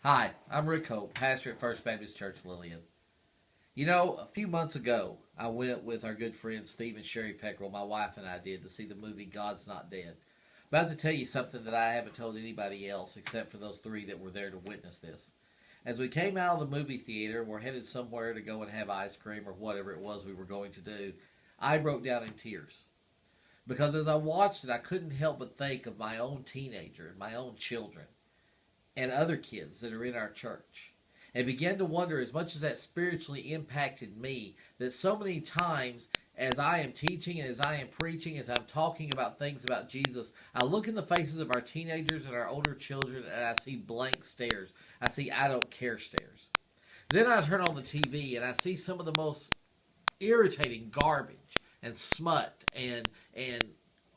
Hi, I'm Rick Hope, pastor at First Baptist Church Lillian. You know, a few months ago, I went with our good friend Steve and Sherry Peckrell, my wife and I did, to see the movie God's Not Dead. About to tell you something that I haven't told anybody else except for those three that were there to witness this. As we came out of the movie theater and were headed somewhere to go and have ice cream or whatever it was we were going to do, I broke down in tears. Because as I watched it, I couldn't help but think of my own teenager and my own children and other kids that are in our church. And began to wonder, as much as that spiritually impacted me, that so many times as I am teaching and as I am preaching, as I'm talking about things about Jesus, I look in the faces of our teenagers and our older children and I see blank stares. I see I don't care stares. Then I turn on the TV and I see some of the most irritating garbage and smut and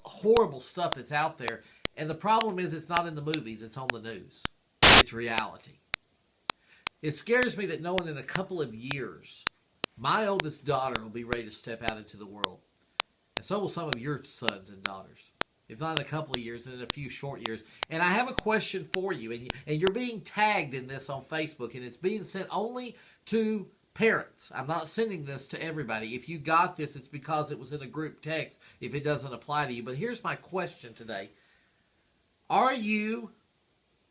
horrible stuff that's out there. And the problem is it's not in the movies, it's on the news. It's reality. It scares me that knowing in a couple of years, my oldest daughter will be ready to step out into the world. And so will some of your sons and daughters. If not in a couple of years, then in a few short years. And I have a question for you. And you're being tagged in this on Facebook. And it's being sent only to parents. I'm not sending this to everybody. If you got this, it's because it was in a group text if it doesn't apply to you. But here's my question today. Are you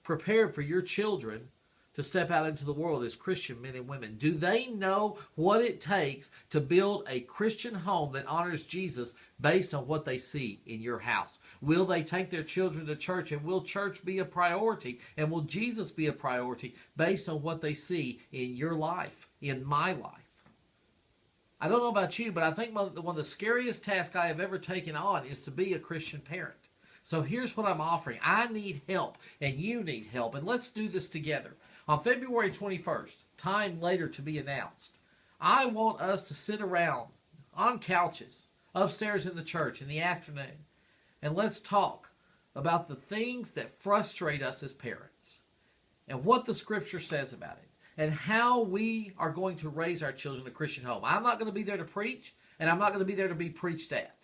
prepared for your children to step out into the world as Christian men and women? Do they know what it takes to build a Christian home that honors Jesus based on what they see in your house? Will they take their children to church, and will church be a priority, and will Jesus be a priority based on what they see in your life, in my life? I don't know about you, but I think one of the scariest tasks I have ever taken on is to be a Christian parent. So here's what I'm offering. I need help, and you need help, and let's do this together. On February 21st, time later to be announced, I want us to sit around on couches upstairs in the church in the afternoon, and let's talk about the things that frustrate us as parents and what the Scripture says about it and how we are going to raise our children in a Christian home. I'm not going to be there to preach, and I'm not going to be there to be preached at.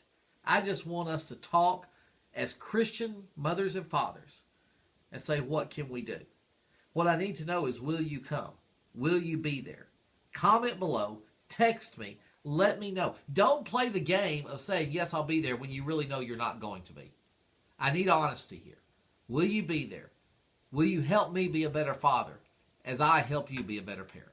I just want us to talk as Christian mothers and fathers and say, what can we do? What I need to know is, will you come? Will you be there? Comment below, text me, let me know. Don't play the game of saying, yes, I'll be there when you really know you're not going to be. I need honesty here. Will you be there? Will you help me be a better father as I help you be a better parent?